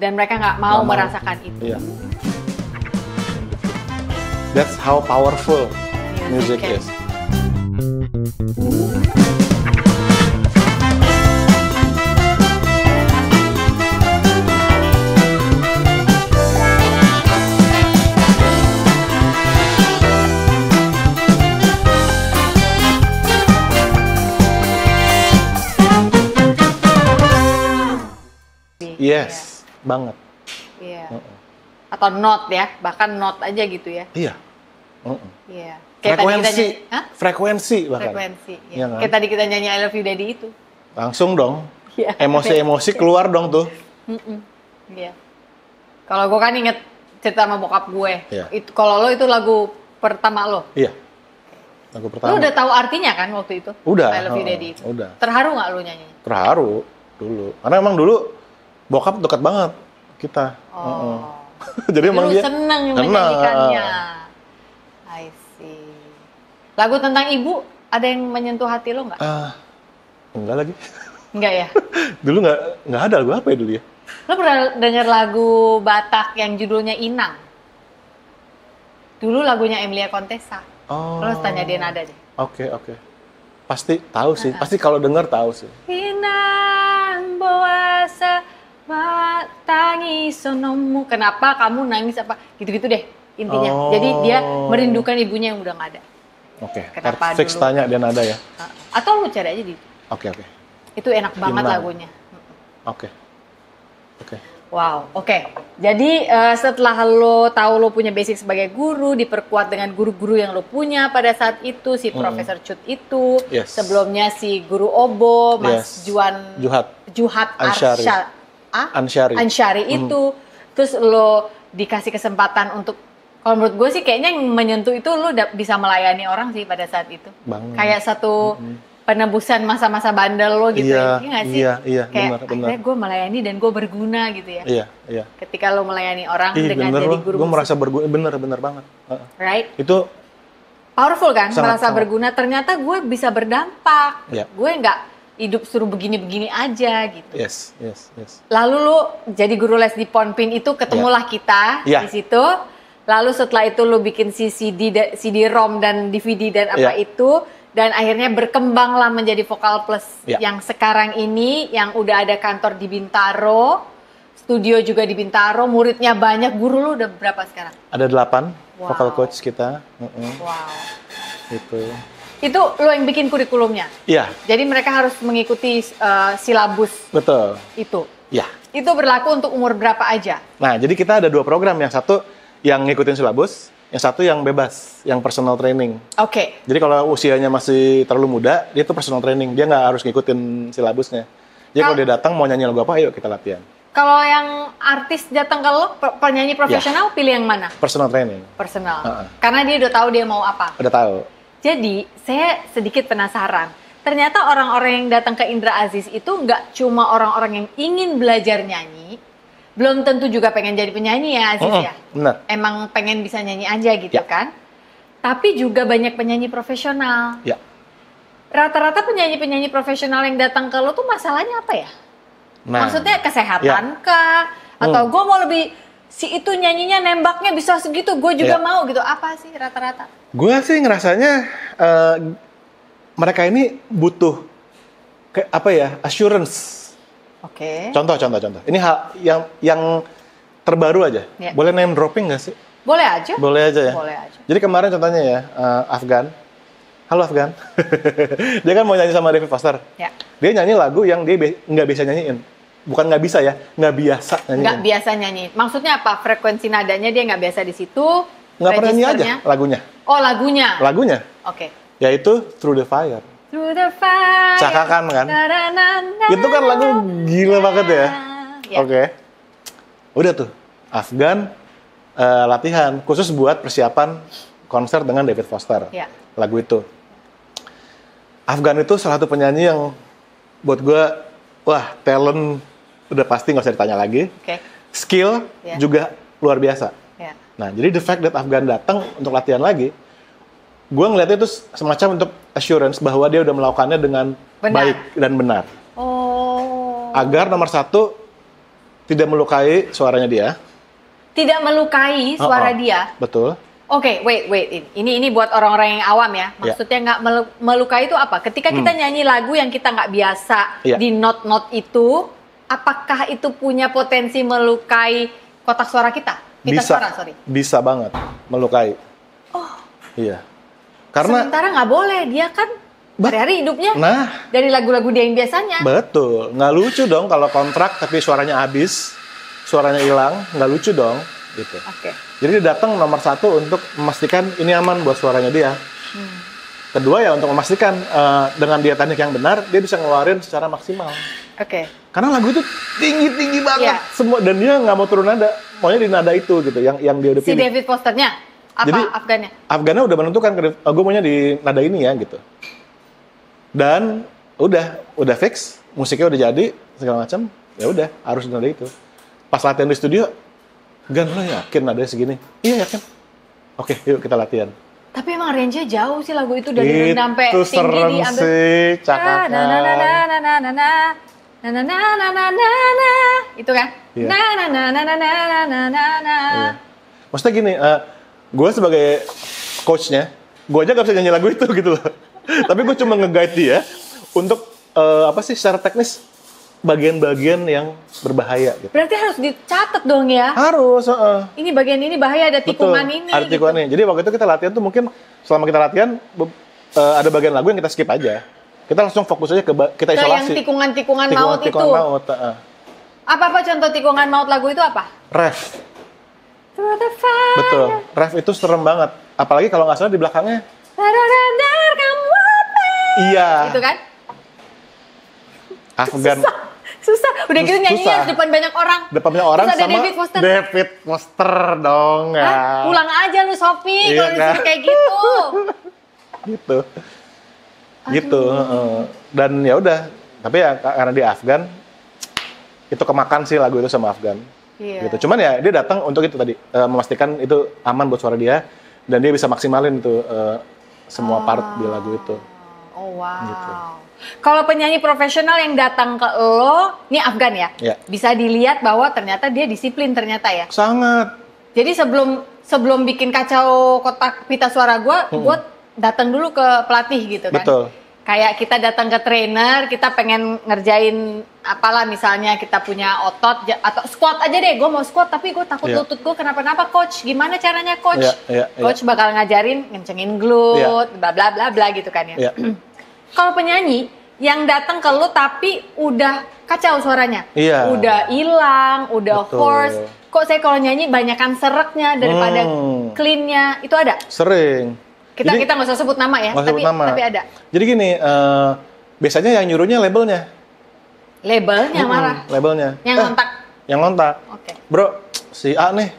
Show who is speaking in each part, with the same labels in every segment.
Speaker 1: dan mereka nggak mau merasakan itu.
Speaker 2: Iya. That's how powerful music is. Yes, banget.
Speaker 1: Iya. Atau not ya, bahkan not aja gitu ya.
Speaker 2: Iya.
Speaker 1: Iya. Kayak
Speaker 2: Frekuensi, frekuensi bahkan.
Speaker 1: Frekuensi.
Speaker 2: Iya
Speaker 1: Ya.
Speaker 2: kan?
Speaker 1: Kayak tadi kita nyanyi I Love You Daddy itu.
Speaker 2: Langsung dong.
Speaker 1: Iya.
Speaker 2: Emosi-emosi keluar dong tuh.
Speaker 1: Iya. Kalau gue kan inget cerita sama bokap gue.
Speaker 2: Iya.
Speaker 1: Itu kalau lo itu lagu pertama lo.
Speaker 2: Iya. Lagu pertama.
Speaker 1: Lo udah tahu artinya kan waktu itu?
Speaker 2: Udah.
Speaker 1: I Love You Daddy itu.
Speaker 2: Udah.
Speaker 1: Terharu nggak lo nyanyi?
Speaker 2: Terharu dulu. Karena emang dulu bokap dekat banget kita. Jadi emang
Speaker 1: lu
Speaker 2: dia
Speaker 1: seneng menyanyikannya. I see. Lagu tentang ibu ada yang menyentuh hati lo nggak?
Speaker 2: Enggak lagi.
Speaker 1: Enggak ya?
Speaker 2: Dulu nggak ada lagu apa ya dulu ya?
Speaker 1: Lo pernah denger lagu Batak yang judulnya Inang? Dulu lagunya Emilia Contessa. Lo harus tanya dia nada deh.
Speaker 2: Oke. Pasti tahu sih. Pasti kalau denger tahu sih.
Speaker 1: Inang boasa tangis sonomu. Kenapa kamu nangis apa? Gitu-gitu deh intinya. Jadi dia merindukan ibunya yang udah nggak ada.
Speaker 2: Oke.
Speaker 1: Kenapa
Speaker 2: Fix
Speaker 1: dulu?
Speaker 2: tanya dia nada ya.
Speaker 1: Atau lu cari aja di.
Speaker 2: Oke.
Speaker 1: Itu enak banget
Speaker 2: Inang.
Speaker 1: lagunya.
Speaker 2: Oke.
Speaker 1: Wow, oke. Jadi setelah lo tahu lo punya basic sebagai guru, diperkuat dengan guru-guru yang lo punya pada saat itu, si Profesor Cut itu,
Speaker 2: Yes.
Speaker 1: sebelumnya si guru obo, Mas Juhat Ansyari itu, terus lo dikasih kesempatan untuk, kalau menurut gue sih kayaknya yang menyentuh itu lo bisa melayani orang sih pada saat itu.
Speaker 2: Banget.
Speaker 1: Kayak satu penebusan masa-masa bandel lo gitu ya nggak sih?
Speaker 2: Iya,
Speaker 1: kayak
Speaker 2: benar.
Speaker 1: akhirnya gue melayani dan gue berguna gitu ya.
Speaker 2: Iya.
Speaker 1: Ketika lo melayani orang dengan
Speaker 2: bener
Speaker 1: jadi
Speaker 2: loh.
Speaker 1: guru
Speaker 2: Gue
Speaker 1: musik.
Speaker 2: merasa berguna, bener banget.
Speaker 1: Right?
Speaker 2: Itu
Speaker 1: Powerful kan? Merasa
Speaker 2: sangat.
Speaker 1: berguna, ternyata gue bisa berdampak.
Speaker 2: Iya.
Speaker 1: Gue nggak hidup suruh begini-begini aja gitu.
Speaker 2: Yes.
Speaker 1: Lalu lo jadi guru les di Ponpin itu ketemulah kita
Speaker 2: Iya.
Speaker 1: di situ. Lalu setelah itu lo bikin CD-ROM dan DVD dan apa itu. Dan akhirnya berkembanglah menjadi Vokal Plus yang sekarang ini, yang udah ada kantor di Bintaro, studio juga di Bintaro, muridnya banyak. Guru lo udah berapa sekarang?
Speaker 2: Ada 8 vokal coach kita.
Speaker 1: Wow.
Speaker 2: Itu
Speaker 1: lo yang bikin kurikulumnya?
Speaker 2: Iya.
Speaker 1: Jadi mereka harus mengikuti silabus
Speaker 2: Betul.
Speaker 1: itu?
Speaker 2: Iya.
Speaker 1: Itu berlaku untuk umur berapa aja?
Speaker 2: Nah, jadi kita ada 2 program. Yang satu yang ngikutin silabus, yang satu yang bebas, yang personal training.
Speaker 1: Oke.
Speaker 2: Jadi kalau usianya masih terlalu muda, dia tuh personal training. Dia nggak harus ngikutin silabusnya. Jadi kalau dia datang mau nyanyi lagu apa, ayo kita latihan.
Speaker 1: Kalau yang artis datang ke lo, penyanyi profesional, pilih yang mana?
Speaker 2: Personal training.
Speaker 1: Personal. Karena dia udah tahu dia mau apa.
Speaker 2: Udah tahu.
Speaker 1: Jadi, saya sedikit penasaran. Ternyata orang-orang yang datang ke Indra Aziz itu nggak cuma orang-orang yang ingin belajar nyanyi, belum tentu juga pengen jadi penyanyi ya Aziz ya.
Speaker 2: Benar.
Speaker 1: Emang pengen bisa nyanyi aja gitu kan. Tapi juga banyak penyanyi profesional.
Speaker 2: Ya.
Speaker 1: Rata-rata penyanyi-penyanyi profesional yang datang ke lo tuh masalahnya apa ya?
Speaker 2: Nah,
Speaker 1: maksudnya kesehatan kah? Atau gue mau lebih, si itu nyanyinya nembaknya bisa segitu, gue juga mau gitu. Apa sih rata-rata?
Speaker 2: Gue sih ngerasanya mereka ini butuh assurance.
Speaker 1: Oke.
Speaker 2: Contoh. Ini hal yang terbaru aja.
Speaker 1: Ya.
Speaker 2: Boleh name dropping nggak sih?
Speaker 1: Boleh aja.
Speaker 2: Boleh aja ya.
Speaker 1: Boleh aja.
Speaker 2: Jadi kemarin contohnya ya, Afgan. Halo Afgan. Dia kan mau nyanyi sama David Foster.
Speaker 1: Ya.
Speaker 2: Dia nyanyi lagu yang dia nggak bisa nyanyiin. Bukan nggak bisa ya, nggak biasa nyanyiin.
Speaker 1: Nggak biasa nyanyi. Maksudnya apa? Frekuensi nadanya dia nggak biasa di situ.
Speaker 2: Nggak pernah nyanyi aja
Speaker 1: registernya.
Speaker 2: lagunya.
Speaker 1: Oh, lagunya.
Speaker 2: Lagunya.
Speaker 1: Oke.
Speaker 2: Yaitu Through the Fire.
Speaker 1: Through the fire.
Speaker 2: Cakakan kan? Itu kan lagu gila banget ya.
Speaker 1: Ya.
Speaker 2: Oke. Udah tuh, Afgan latihan khusus buat persiapan konser dengan David Foster.
Speaker 1: Ya.
Speaker 2: Lagu itu. Afgan itu salah satu penyanyi yang buat gue, wah talent udah pasti nggak usah ditanya lagi.
Speaker 1: Oke.
Speaker 2: Skill juga luar biasa.
Speaker 1: Ya.
Speaker 2: Nah, jadi the fact that Afgan datang untuk latihan lagi, gue ngeliatnya itu semacam untuk assurance bahwa dia udah melakukannya dengan baik dan benar.
Speaker 1: Oh.
Speaker 2: Agar nomor satu, Tidak melukai suaranya dia.
Speaker 1: Tidak melukai suara dia.
Speaker 2: Betul.
Speaker 1: Oke, wait. Ini buat orang-orang yang awam ya. Maksudnya nggak melukai itu apa? Ketika kita nyanyi lagu yang kita nggak biasa di not itu, apakah itu punya potensi melukai kotak suara kita? Bisa
Speaker 2: banget melukai.
Speaker 1: Oh.
Speaker 2: Iya. Karena
Speaker 1: sementara nggak boleh, dia kan hari-hari hidupnya dari lagu-lagu dia yang biasanya.
Speaker 2: Betul, nggak lucu dong kalau kontrak tapi suaranya habis, suaranya hilang, nggak lucu dong, gitu. Jadi dia datang nomor 1 untuk memastikan ini aman buat suaranya dia. Kedua ya untuk memastikan dengan dia teknik yang benar, dia bisa ngeluarin secara maksimal. Karena lagu itu tinggi banget semua, dan dia nggak mau turun nada, maunya di nada itu gitu, yang dia udah pilih.
Speaker 1: Si David Fosternya,
Speaker 2: jadi, Afgannya udah menentukan, gue maunya di nada ini ya gitu. Dan udah fix, musiknya udah jadi segala macam, ya udah harus nada itu. Pas latihan di studio, Gan, lo yakin nadanya segini? Iya yakin. Oke, yuk kita latihan.
Speaker 1: Tapi emang range-nya jauh sih lagu itu, dari rendah sampai tinggi diambil.
Speaker 2: Itu serem sih, cakakan.
Speaker 1: Itu kan?
Speaker 2: Maksudnya gini, gue sebagai coach-nya, gue aja gak bisa nyanyi lagu itu gitu loh. Tapi gue cuma nge-guide dia untuk secara teknis bagian-bagian yang berbahaya gitu.
Speaker 1: Berarti harus dicatat dong ya?
Speaker 2: Harus.
Speaker 1: Ini bagian ini bahaya, ada tikungan. Betul, ini.
Speaker 2: Ada tikungannya. Jadi waktu itu kita latihan tuh mungkin selama kita latihan ada bagian lagu yang kita skip aja. Kita langsung fokus aja kita isolasi.
Speaker 1: Yang tikungan maut itu. Apa contoh tikungan maut lagu itu apa?
Speaker 2: Ref. Betul. Ref itu serem banget. Apalagi kalau nggak salah di belakangnya. Iya.
Speaker 1: Itu kan?
Speaker 2: Afgan.
Speaker 1: Susah. Udah gitu nyanyi harus depan banyak orang.
Speaker 2: Depan banyak orang
Speaker 1: sama
Speaker 2: David Foster dong ya.
Speaker 1: Pulang aja lu Sophie kalau disuruh kayak gitu.
Speaker 2: Gitu. Dan ya udah. Tapi ya karena di Afgan itu kemakan sih lagu itu sama Afgan. Gitu. Cuman ya dia datang untuk itu tadi, memastikan itu aman buat suara dia dan dia bisa maksimalin itu semua part di lagu itu.
Speaker 1: Oh wow. Gitu. Kalau penyanyi profesional yang datang ke lo, ini Afgan ya, bisa dilihat bahwa ternyata dia disiplin ternyata ya.
Speaker 2: Sangat.
Speaker 1: Jadi sebelum bikin kacau kotak pita suara gue datang dulu ke pelatih gitu kan.
Speaker 2: Betul.
Speaker 1: Kayak kita datang ke trainer, kita pengen ngerjain apalah misalnya kita punya otot atau squat aja deh, gue mau squat tapi gue takut lutut gue kenapa-napa, coach gimana caranya coach? Coach bakal ngajarin ngencengin glute, bla bla bla bla gitu kan ya. Kalau penyanyi yang datang ke lu tapi udah kacau suaranya, udah hilang, udah hoarse, kok saya kalau nyanyi banyakan sereknya daripada cleannya, itu ada?
Speaker 2: Sering.
Speaker 1: Kita nggak usah sebut nama ya, tapi ada.
Speaker 2: Jadi gini, biasanya yang nyuruhnya labelnya.
Speaker 1: Labelnya malah.
Speaker 2: Labelnya.
Speaker 1: Yang
Speaker 2: ngontak.
Speaker 1: Oke.
Speaker 2: Bro, si A nih,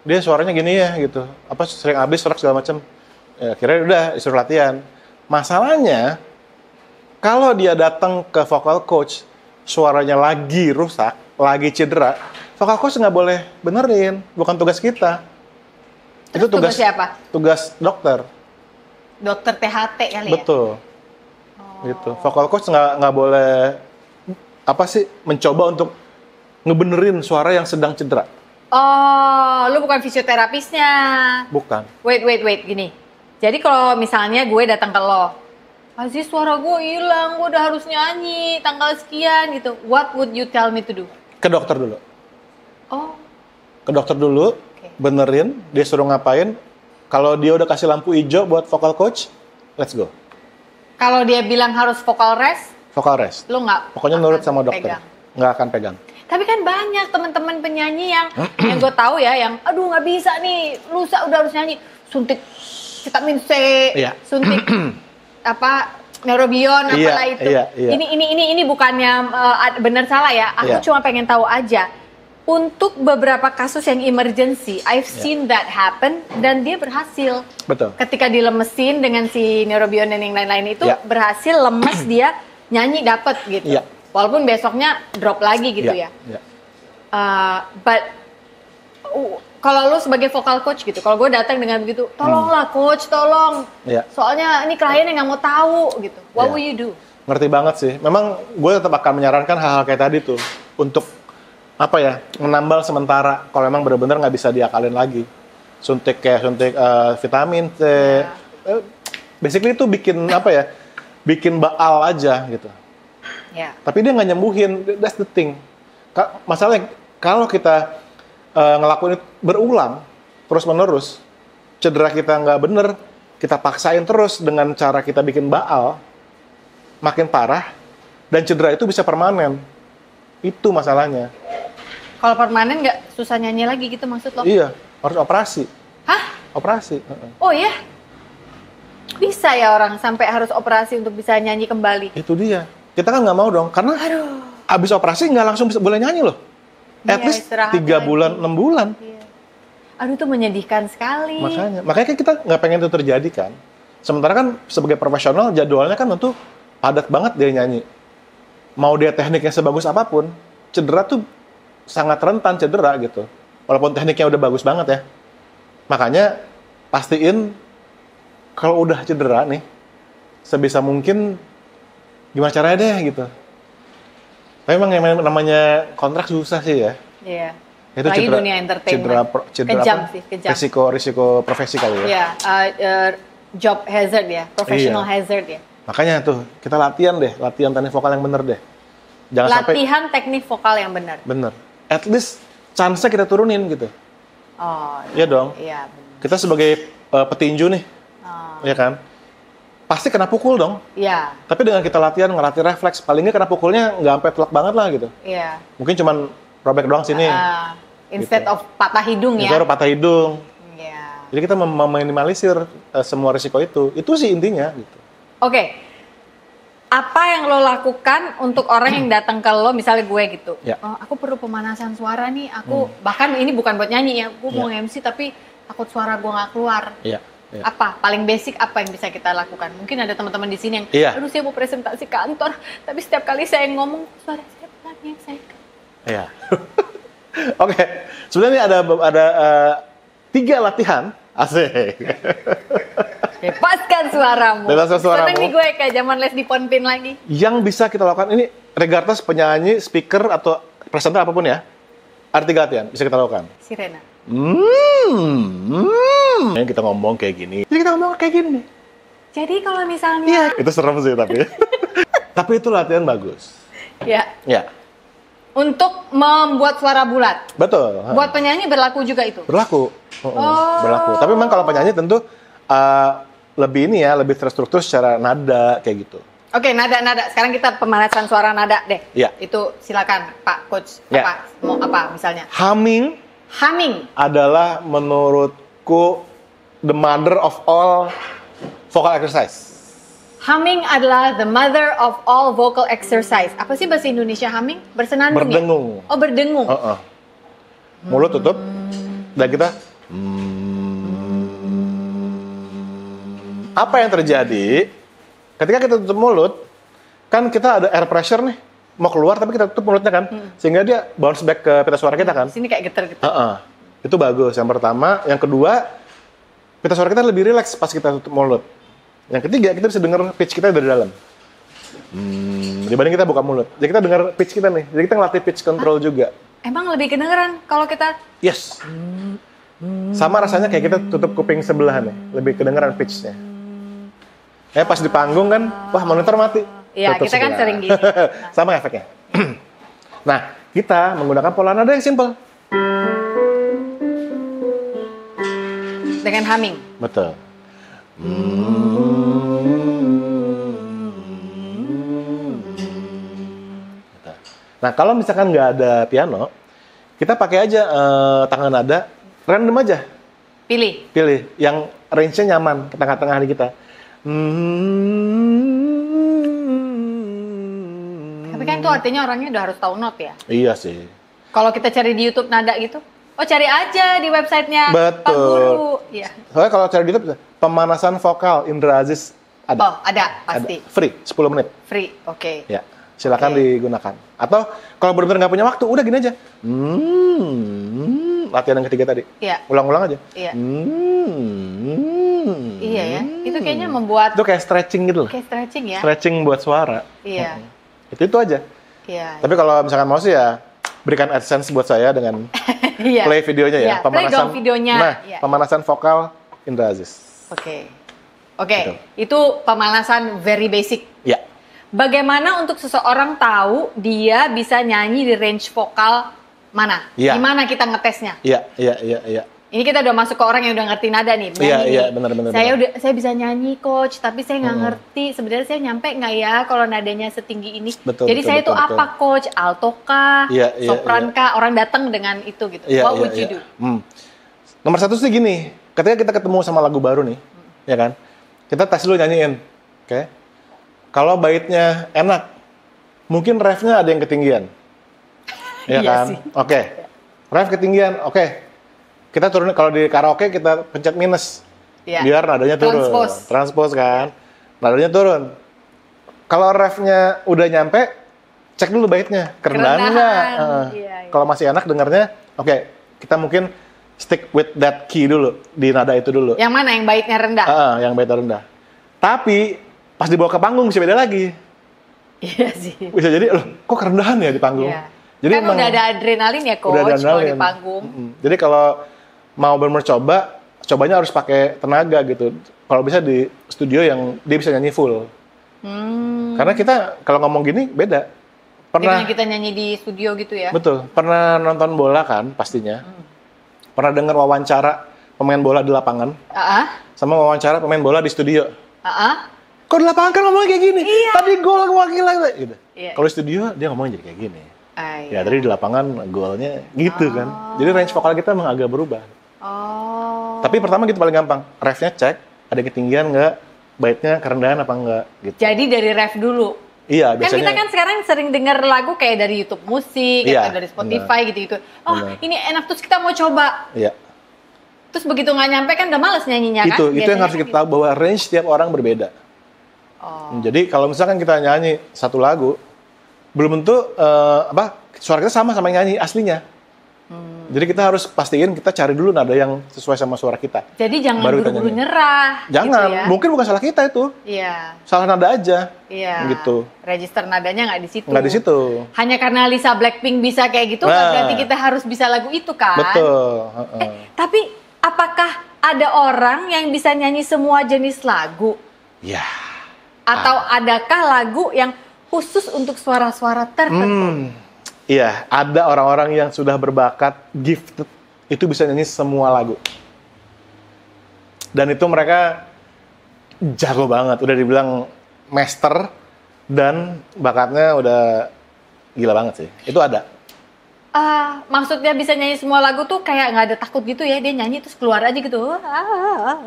Speaker 2: dia suaranya gini ya gitu. Sering habis serak segala macam. Ya, akhirnya udah disuruh latihan. Masalahnya, kalau dia datang ke vocal coach, suaranya lagi rusak, lagi cedera, vocal coach nggak boleh benerin, bukan tugas kita. Itu tugas siapa? Tugas dokter.
Speaker 1: Dokter THT kali ya?
Speaker 2: Betul. Gitu. Vocal coach nggak boleh mencoba untuk ngebenerin suara yang sedang cedera.
Speaker 1: Oh, lu bukan fisioterapisnya?
Speaker 2: Bukan.
Speaker 1: Wait, gini. Jadi kalau misalnya gue datang ke lo, Aziz suara gue hilang, gue udah harus nyanyi tanggal sekian gitu. What would you tell me to do?
Speaker 2: Ke dokter dulu.
Speaker 1: Oh.
Speaker 2: Ke dokter dulu, benerin, dia suruh ngapain. Kalau dia udah kasih lampu hijau buat vocal coach, let's go. Kalau
Speaker 1: dia bilang harus vocal rest?
Speaker 2: Vocal rest.
Speaker 1: Lu nggak?
Speaker 2: Pokoknya nurut sama dokter. Nggak akan pegang.
Speaker 1: Tapi kan banyak teman-teman penyanyi yang gue tahu ya, yang aduh nggak bisa nih, lusa udah harus nyanyi, suntik vitamin C, suntik neurobion apalah itu. Ini bukannya benar salah ya. Aku cuma pengen tahu aja. Untuk beberapa kasus yang emergency, I've seen that happen dan dia berhasil.
Speaker 2: Betul.
Speaker 1: Ketika dilemesin dengan si neurobion dan yang lain-lain itu berhasil lemes dia nyanyi dapet gitu. Walaupun besoknya drop lagi gitu ya. But kalau lu sebagai vocal coach gitu, kalau gue datang dengan begitu, tolonglah coach, tolong. Soalnya ini kliennya nggak mau tahu gitu. What will you do?
Speaker 2: Ngerti banget sih. Memang gue tetap akan menyarankan hal-hal kayak tadi tuh untuk apa ya, menambal sementara kalau emang benar-benar nggak bisa diakalin lagi. Suntik vitamin C. Basically itu bikin apa ya? Bikin baal aja gitu. Tapi dia nggak nyembuhin. That's the thing. Masalahnya kalau kita ngelakuin itu berulang terus-menerus, cedera kita nggak bener, kita paksain terus dengan cara kita bikin baal, makin parah, dan cedera itu bisa permanen. Itu masalahnya.
Speaker 1: Kalau permanen nggak susah nyanyi lagi gitu maksud lo?
Speaker 2: Iya, harus operasi.
Speaker 1: Hah?
Speaker 2: Operasi.
Speaker 1: Oh ya? Bisa ya orang sampai harus operasi untuk bisa nyanyi kembali?
Speaker 2: Itu dia. Kita kan nggak mau dong, karena abis operasi nggak langsung boleh nyanyi loh. At least 3 bulan, 6 bulan.
Speaker 1: Iya. Aduh, itu menyedihkan sekali.
Speaker 2: Makanya kan kita nggak pengen itu terjadi kan. Sementara kan sebagai profesional jadwalnya kan tentu padat banget dia nyanyi. Mau dia tekniknya sebagus apapun, cedera tuh sangat rentan cedera gitu. Walaupun tekniknya udah bagus banget ya. Makanya pastiin kalau udah cedera nih, sebisa mungkin gimana caranya deh gitu. Tapi emang yang namanya kontrak susah sih ya.
Speaker 1: Iya.
Speaker 2: Itu
Speaker 1: lagi dunia entertainment.
Speaker 2: Cedera
Speaker 1: kejam
Speaker 2: apa?
Speaker 1: Sih, kejam.
Speaker 2: Risiko profesi kali ya.
Speaker 1: Iya, job hazard ya, professional hazard ya.
Speaker 2: Makanya tuh, kita latihan teknik vokal yang bener deh. Jangan
Speaker 1: latihan teknik vokal yang benar.
Speaker 2: Bener. At least chance-nya kita turunin gitu.
Speaker 1: Oh.
Speaker 2: Iya dong.
Speaker 1: Iya, benar.
Speaker 2: Kita sebagai petinju nih. Iya kan? Pasti kena pukul dong.
Speaker 1: Iya.
Speaker 2: Tapi dengan kita latihan, ngelatih refleks, paling nggak kena pukulnya nggak sampai telak banget lah gitu.
Speaker 1: Iya.
Speaker 2: Mungkin cuman robek doang sini.
Speaker 1: Instead
Speaker 2: gitu.
Speaker 1: of patah hidung ya.
Speaker 2: Instead of patah hidung.
Speaker 1: Iya.
Speaker 2: Jadi kita meminimalisir semua risiko itu. Itu sih intinya gitu.
Speaker 1: Oke. Apa yang lo lakukan untuk orang yang datang ke lo, misalnya gue gitu.
Speaker 2: Ya.
Speaker 1: Oh, aku perlu pemanasan suara nih. Aku bahkan ini bukan buat nyanyi ya. Gue mau MC tapi takut suara gue nggak keluar.
Speaker 2: Iya. Ya.
Speaker 1: Apa paling basic apa yang bisa kita lakukan? Mungkin ada teman-teman di sini yang, aduh saya mau presentasi kantor, tapi setiap kali saya ngomong suara saya pelan ya saya.
Speaker 2: Iya. Oke. Sebenarnya ada 3 latihan. Asik.
Speaker 1: Bebaskan suaramu.
Speaker 2: Bebaskan suaramu.
Speaker 1: Seneng nih gue kayak zaman les di Ponpin lagi.
Speaker 2: Yang bisa kita lakukan ini, regardless penyanyi, speaker atau presenter apapun ya, ada 3 latihan bisa kita lakukan.
Speaker 1: Sirena.
Speaker 2: Yang kita ngomong kayak gini. Jadi kita ngomong kayak gini.
Speaker 1: Jadi kalau misalnya.
Speaker 2: Iya. Itu serem sih tapi. Tapi itu latihan bagus.
Speaker 1: Ya.
Speaker 2: Ya.
Speaker 1: Untuk membuat suara bulat.
Speaker 2: Betul.
Speaker 1: Buat penyanyi berlaku juga itu.
Speaker 2: Berlaku. Berlaku. Tapi memang kalau penyanyi tentu lebih ini ya, lebih terstruktur secara nada kayak gitu.
Speaker 1: Oke, nada. Sekarang kita pemanasan suara nada deh.
Speaker 2: Iya.
Speaker 1: Itu silakan Pak Coach.
Speaker 2: Ya.
Speaker 1: Mau apa misalnya?
Speaker 2: Humming adalah menurutku the mother of all vocal exercise.
Speaker 1: Humming adalah the mother of all vocal exercise. Apa sih bahasa Indonesia humming? Bersenandung
Speaker 2: berdengung.
Speaker 1: Ya? Oh, berdengung.
Speaker 2: Mulut tutup dan kita apa yang terjadi ketika kita tutup mulut? Kan kita ada air pressure nih, mau keluar tapi kita tutup mulutnya kan, sehingga dia bounce back ke pita suara kita kan.
Speaker 1: Sini kayak getar-getar.
Speaker 2: Itu bagus. Yang pertama, yang kedua, pita suara kita lebih rileks pas kita tutup mulut. Yang ketiga, kita bisa dengar pitch kita dari dalam. Dibanding kita buka mulut. Jadi kita dengar pitch kita nih. Jadi kita ngelatih pitch control juga.
Speaker 1: Emang lebih kedengeran kalau kita?
Speaker 2: Yes. Sama rasanya kayak kita tutup kuping sebelah nih. Lebih kedengeran pitch-nya. Pas di panggung kan, wah monitor mati.
Speaker 1: Iya, kita kan sering gini.
Speaker 2: Sama efeknya. Nah, kita menggunakan pola nada yang simple.
Speaker 1: Dengan humming.
Speaker 2: Betul. Nah, kalau misalkan nggak ada piano, kita pakai aja tangan nada, random aja.
Speaker 1: Pilih.
Speaker 2: Yang range-nya nyaman ke tengah-tengah di kita.
Speaker 1: Tapi kan itu artinya orangnya udah harus tahu not ya?
Speaker 2: Iya sih.
Speaker 1: Kalau kita cari di YouTube nada gitu, cari aja di websitenya Pak Guru. Iya.
Speaker 2: Soalnya kalau cari di YouTube, pemanasan vokal Indra Aziz ada.
Speaker 1: Oh, ada pasti.
Speaker 2: Ada. Free, 10 menit.
Speaker 1: Free, oke.
Speaker 2: Ya, silakan digunakan. Atau kalau benar-benar nggak punya waktu, udah gini aja. Latihan yang ketiga tadi.
Speaker 1: Iya.
Speaker 2: Ulang-ulang aja.
Speaker 1: Iya. Iya ya. Itu kayaknya membuat.
Speaker 2: Itu kayak stretching gitu loh.
Speaker 1: Kayak stretching ya.
Speaker 2: Stretching buat suara.
Speaker 1: Iya.
Speaker 2: Itu aja.
Speaker 1: Iya.
Speaker 2: Tapi kalau misalkan mau sih ya berikan AdSense buat saya dengan
Speaker 1: Iya.
Speaker 2: play videonya ya.
Speaker 1: Iya, play dong videonya.
Speaker 2: Nah,
Speaker 1: Iya.
Speaker 2: pemanasan vokal Indra Aziz.
Speaker 1: Oke.
Speaker 2: Gitu.
Speaker 1: Itu pemanasan very basic.
Speaker 2: Ya.
Speaker 1: Bagaimana untuk seseorang tahu dia bisa nyanyi di range vokal mana?
Speaker 2: Iya.
Speaker 1: Gimana kita ngetesnya?
Speaker 2: Iya.
Speaker 1: Ini kita udah masuk ke orang yang udah ngerti nada nih.
Speaker 2: Iya, benar.
Speaker 1: Saya bisa nyanyi coach, tapi saya nggak ngerti. Sebenarnya saya nyampe nggak ya kalau nadanya setinggi ini. Jadi saya itu apa coach? Alto kah? Sopran kah? Orang datang dengan itu gitu. What would you do?
Speaker 2: Nomor satu sih gini, ketika kita ketemu sama lagu baru nih, ya kan? Kita tes dulu nyanyiin, oke? Kalau baitnya enak, mungkin refnya ada yang ketinggian, ya
Speaker 1: Iya
Speaker 2: kan?
Speaker 1: sih.
Speaker 2: Oke, ref ketinggian, oke. Kita turun, kalau di karaoke kita pencet minus, biar nadanya turun. Transpose kan, nadanya turun. Kalau refnya udah nyampe, cek dulu baitnya, kerendahan nggak? Kalau masih enak dengarnya, oke, kita mungkin stick with that key dulu, di nada itu dulu.
Speaker 1: Yang mana? Yang baitnya rendah?
Speaker 2: Yang baitnya rendah. Tapi pas dibawa ke panggung bisa beda lagi.
Speaker 1: Iya sih.
Speaker 2: Bisa jadi, loh, kok kerendahan ya di panggung?
Speaker 1: Iya.
Speaker 2: Jadi
Speaker 1: kan udah ada adrenalin ya coach kalau di panggung.
Speaker 2: Jadi kalau mau benar cobanya harus pakai tenaga gitu. Kalau bisa di studio yang dia bisa nyanyi full. Karena kita kalau ngomong gini beda. Pernah
Speaker 1: kita nyanyi di studio gitu ya?
Speaker 2: Betul. Pernah nonton bola kan pastinya. Pernah dengar wawancara pemain bola di lapangan. Sama wawancara pemain bola di studio. Kok di lapangan kan ngomongnya kayak gini? Iya. Tadi gol wakilnya gitu. Iya. Kalau di studio dia ngomongnya jadi kayak gini. Ya tadi di lapangan golnya gitu kan. Jadi range vokal kita memang agak berubah. Tapi pertama gitu paling gampang. Refnya cek, ada ketinggian nggak, baitnya kerendahan apa enggak gitu.
Speaker 1: Jadi dari ref dulu.
Speaker 2: Iya, biasanya.
Speaker 1: Kan kita kan sekarang sering dengar lagu kayak dari YouTube musik, atau dari Spotify gitu-gitu. Ini enak terus kita mau coba.
Speaker 2: Iya.
Speaker 1: Terus begitu nggak nyampe kan udah males nyanyinya kan?
Speaker 2: Itu yang harus kita tahu bahwa range setiap orang berbeda. Jadi kalau misalkan kita nyanyi satu lagu, belum tentu suara kita sama yang nyanyi aslinya. Jadi kita harus pastiin kita cari dulu nada yang sesuai sama suara kita.
Speaker 1: Jadi jangan buru-buru nyerah.
Speaker 2: Jangan,
Speaker 1: gitu ya?
Speaker 2: Mungkin bukan salah kita itu.
Speaker 1: Iya.
Speaker 2: Salah nada aja.
Speaker 1: Iya.
Speaker 2: Gitu.
Speaker 1: Register nadanya nggak di situ.
Speaker 2: Nggak di situ.
Speaker 1: Hanya karena Lisa Blackpink bisa kayak gitu, berarti kita harus bisa lagu itu kan?
Speaker 2: Betul.
Speaker 1: Tapi apakah ada orang yang bisa nyanyi semua jenis lagu?
Speaker 2: Ya.
Speaker 1: Atau adakah lagu yang khusus untuk suara-suara tertentu?
Speaker 2: Iya, ada orang-orang yang sudah berbakat, gifted, itu bisa nyanyi semua lagu. Dan itu mereka jago banget, udah dibilang master, dan bakatnya udah gila banget sih. Itu ada.
Speaker 1: Maksudnya bisa nyanyi semua lagu tuh kayak nggak ada takut gitu ya, dia nyanyi terus keluar aja gitu.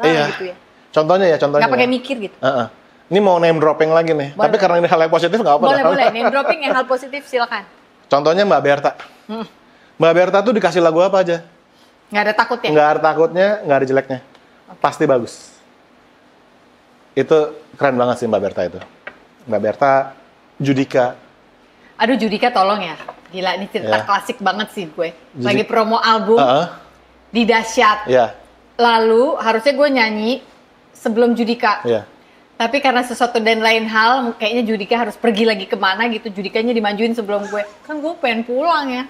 Speaker 2: Iya.
Speaker 1: Gitu ya.
Speaker 2: Contohnya. Nggak
Speaker 1: pakai mikir gitu.
Speaker 2: Ini mau name dropping lagi nih, tapi karena ini hal yang positif nggak apa-apa.
Speaker 1: Boleh, name dropping yang hal positif silakan.
Speaker 2: Contohnya Mbak Berta. Mbak Berta tuh dikasih lagu apa aja?
Speaker 1: Nggak ada takutnya?
Speaker 2: Nggak ada takutnya, nggak ada jeleknya. Pasti bagus. Itu keren banget sih Mbak Berta itu. Mbak Berta, Judika.
Speaker 1: Aduh Judika tolong ya. Gila, ini cerita klasik banget sih gue. Lagi promo album di Dahsyat. Lalu harusnya gue nyanyi sebelum Judika. Tapi karena sesuatu dan lain hal, kayaknya Judika harus pergi lagi kemana gitu. Judikanya dimajuin sebelum gue. Kan gue pengen pulang ya.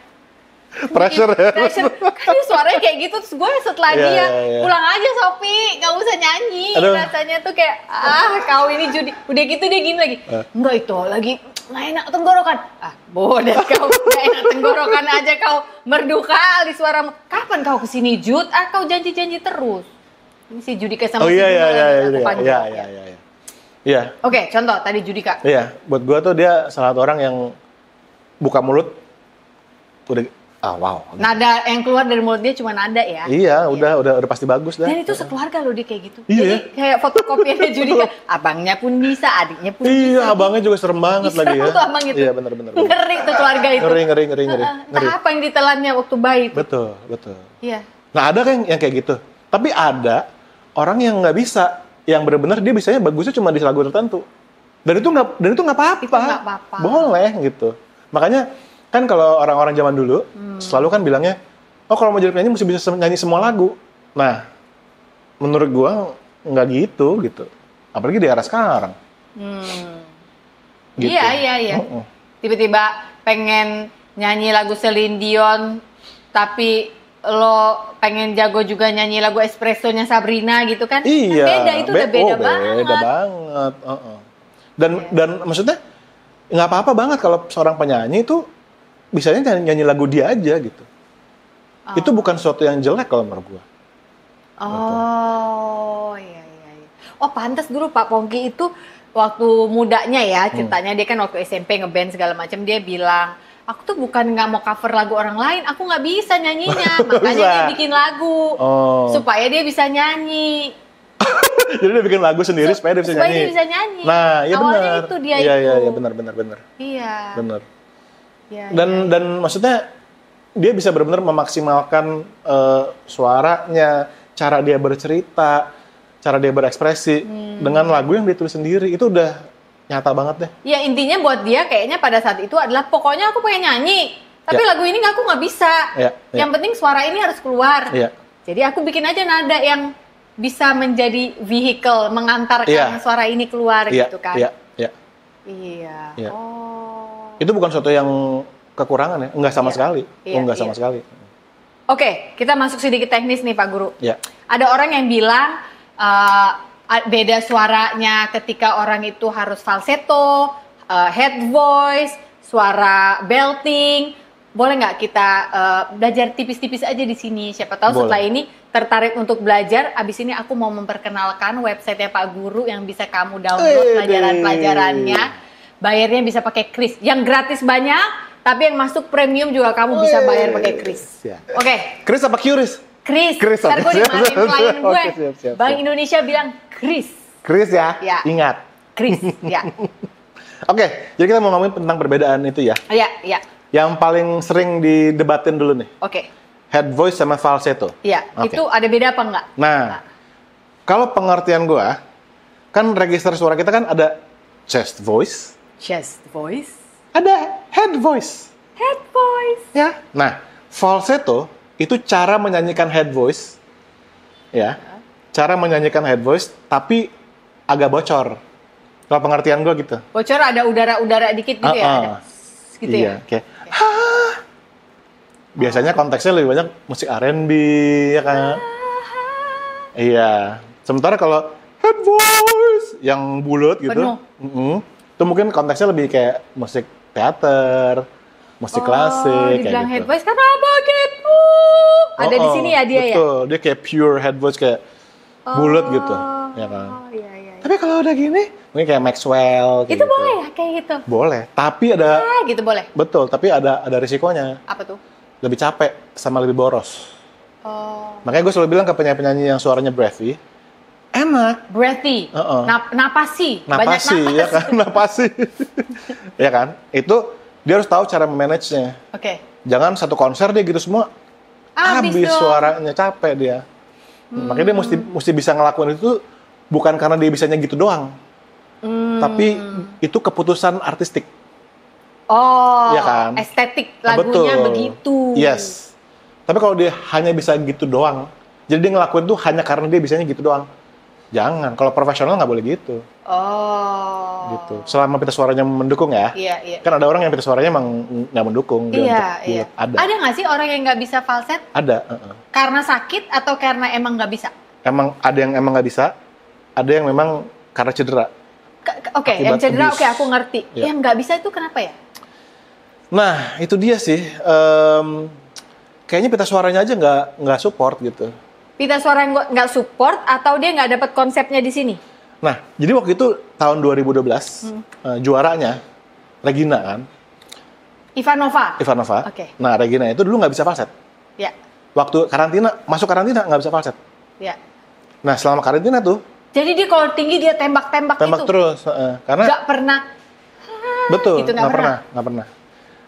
Speaker 2: Pressure ya?
Speaker 1: Pressure. Kan dia suaranya kayak gitu. Terus gue setelah dia, pulang aja Sophie. Gak usah nyanyi. Rasanya tuh kayak, kau ini Judi. Udah gitu dia gini lagi. Enggak itu, lagi gak enak tenggorokan. Bodoh kau. Gak enak tenggorokan aja kau. Merdu kali suaramu. Kapan kau kesini Jud? Kau janji-janji terus. Ini si Judika sama si
Speaker 2: Iya. Iya.
Speaker 1: Oke, contoh tadi Judika.
Speaker 2: Iya, buat gue tuh dia salah satu orang yang buka mulut, udah, wow.
Speaker 1: Nada yang keluar dari mulut dia cuma nada ya?
Speaker 2: Iya, udah pasti bagus dah.
Speaker 1: Dan itu sekeluarga loh dia kayak gitu.
Speaker 2: Iya.
Speaker 1: Jadi kayak fotokopiannya Judika, abangnya pun bisa, adiknya pun bisa.
Speaker 2: Iya, abangnya juga serem banget lagi ya.
Speaker 1: Tuh abang itu.
Speaker 2: Iya, benar.
Speaker 1: Ngeri tuh keluarga itu.
Speaker 2: Ngeri.
Speaker 1: Entah apa yang ditelannya waktu bayi.
Speaker 2: Betul.
Speaker 1: Iya.
Speaker 2: Nah, ada kan yang kayak gitu. Tapi ada orang yang nggak bisa. Yang benar-benar dia bisanya bagusnya cuma di lagu tertentu. Dan itu nggak apa-apa. Boleh gitu. Makanya kan kalau orang-orang zaman dulu selalu kan bilangnya, kalau mau jadi penyanyi mesti bisa nyanyi semua lagu. Nah, menurut gua nggak gitu. Apalagi di era sekarang.
Speaker 1: Gitu. Iya. Tiba-tiba pengen nyanyi lagu Celine Dion, tapi lo pengen jago juga nyanyi lagu Espressonya Sabrina gitu kan?
Speaker 2: Iya.
Speaker 1: Beda, itu udah beda banget.
Speaker 2: Beda banget. Dan maksudnya nggak apa-apa banget kalau seorang penyanyi itu bisanya nyanyi lagu dia aja gitu. Itu bukan sesuatu yang jelek kalau menurut gue.
Speaker 1: Oh, iya. Oh, pantas dulu Pak Pongki itu waktu mudanya ya ceritanya, dia kan waktu SMP ngeband segala macam, dia bilang, aku tuh bukan nggak mau cover lagu orang lain, aku nggak bisa nyanyinya, makanya dia bikin lagu supaya dia bisa nyanyi.
Speaker 2: Jadi dia bikin lagu sendiri supaya dia bisa nyanyi.
Speaker 1: Supaya dia bisa nyanyi.
Speaker 2: Nah, ya
Speaker 1: awalnya
Speaker 2: benar.
Speaker 1: itu dia
Speaker 2: Iya,
Speaker 1: itu.
Speaker 2: Iya, benar.
Speaker 1: Iya.
Speaker 2: Benar.
Speaker 1: Ya,
Speaker 2: dan maksudnya dia bisa benar-benar memaksimalkan suaranya, cara dia bercerita, cara dia berekspresi dengan lagu yang dia tulis sendiri. Itu udah nyata banget deh.
Speaker 1: Ya intinya buat dia kayaknya pada saat itu adalah pokoknya aku pengen nyanyi, tapi lagu ini aku nggak bisa. Yang penting suara ini harus keluar. Jadi aku bikin aja nada yang bisa menjadi vehicle mengantarkan suara ini keluar gitu kan. Iya. Oh.
Speaker 2: Itu bukan sesuatu yang kekurangan ya, enggak sama sekali. Enggak sama sekali.
Speaker 1: Oke, kita masuk sedikit teknis nih Pak Guru.
Speaker 2: Ada
Speaker 1: orang yang bilang beda suaranya ketika orang itu harus falsetto, head voice, suara belting. Boleh nggak kita belajar tipis-tipis aja di sini? Siapa tahu setelah ini tertarik untuk belajar. Abis ini aku mau memperkenalkan website-nya Pak Guru yang bisa kamu download pelajaran-pelajarannya. Bayarnya bisa pakai Kris. Yang gratis banyak, tapi yang masuk premium juga kamu bisa bayar pakai Kris. Oke.
Speaker 2: Kris apa Qris?
Speaker 1: Kris. Ntar gue dimarahin klien gue. Bank Indonesia bilang Kris.
Speaker 2: Kris ya? Ingat.
Speaker 1: Kris, ya.
Speaker 2: Oke, jadi kita mau ngomongin tentang perbedaan itu ya.
Speaker 1: Iya.
Speaker 2: Yang paling sering didebatin dulu nih.
Speaker 1: Oke.
Speaker 2: Head voice sama falsetto.
Speaker 1: Iya, itu ada beda apa enggak?
Speaker 2: Nah, kalau pengertian gue, kan register suara kita kan ada chest voice.
Speaker 1: Chest voice.
Speaker 2: Ada head voice.
Speaker 1: Head voice.
Speaker 2: Ya. Nah, falsetto itu cara menyanyikan head voice. Ya. Cara menyanyikan head voice tapi agak bocor. Kalau pengertian gue gitu.
Speaker 1: Bocor ada udara-udara dikit gitu ya? Ada. Gitu
Speaker 2: iya, kayak biasanya konteksnya lebih banyak musik R&B ya kan. Iya. Sementara kalau head voice yang bulat gitu, itu mungkin konteksnya lebih kayak musik teater, musik klasik
Speaker 1: dibilang
Speaker 2: kayak
Speaker 1: head
Speaker 2: gitu.
Speaker 1: Voice kenapa gitu? Ada di sini ya dia
Speaker 2: betul.
Speaker 1: ya.
Speaker 2: Betul, dia kayak pure head voice kayak bulat gitu, ya kan.
Speaker 1: Iya.
Speaker 2: Tapi kalau udah gini, mungkin kayak Maxwell kayak
Speaker 1: itu
Speaker 2: gitu.
Speaker 1: boleh ya kayak gitu?
Speaker 2: Boleh, tapi ada
Speaker 1: gitu boleh.
Speaker 2: Betul, tapi ada risikonya.
Speaker 1: Apa tuh?
Speaker 2: Lebih capek sama lebih boros. Makanya gue selalu bilang ke penyanyi-penyanyi yang suaranya breathy, enak.
Speaker 1: Breathy. Napasi. Banyak
Speaker 2: Napasi, ya kan? Napasi. Ya kan? Itu dia harus tahu cara memanage-nya.
Speaker 1: Oke.
Speaker 2: Jangan satu konser dia gitu semua. Habis suaranya, capek dia. Makanya dia mesti bisa ngelakuin itu bukan karena dia bisanya gitu doang. Tapi itu keputusan artistik. Ya kan?
Speaker 1: Estetik lagunya begitu.
Speaker 2: Yes. Tapi kalau dia hanya bisa gitu doang, jadi dia ngelakuin itu hanya karena dia bisanya gitu doang. Jangan. Kalau profesional nggak boleh gitu. Gitu. Selama pita suaranya mendukung ya.
Speaker 1: Iya.
Speaker 2: Kan ada orang yang pita suaranya emang nggak mendukung.
Speaker 1: Iya. Ada nggak sih orang yang nggak bisa falset?
Speaker 2: Ada.
Speaker 1: Karena sakit atau karena emang nggak bisa?
Speaker 2: Emang ada yang emang nggak bisa. Ada yang memang karena cedera.
Speaker 1: Oke, yang cedera aku ngerti. Yang nggak bisa itu kenapa ya?
Speaker 2: Nah, itu dia sih. Kayaknya pita suaranya aja nggak support gitu.
Speaker 1: Pita suara yang nggak support atau dia nggak dapat konsepnya di sini?
Speaker 2: Nah, jadi waktu itu tahun 2012 juaranya Regina kan? Ivanova.
Speaker 1: Oke.
Speaker 2: Nah, Regina itu dulu nggak bisa falset.
Speaker 1: Ya.
Speaker 2: Waktu masuk karantina nggak bisa falset.
Speaker 1: Ya.
Speaker 2: Nah, selama karantina tuh.
Speaker 1: Jadi dia kalau tinggi dia tembak-tembak itu.
Speaker 2: Tembak terus, karena.
Speaker 1: Nggak pernah.
Speaker 2: Betul.
Speaker 1: Gitu, nggak
Speaker 2: pernah.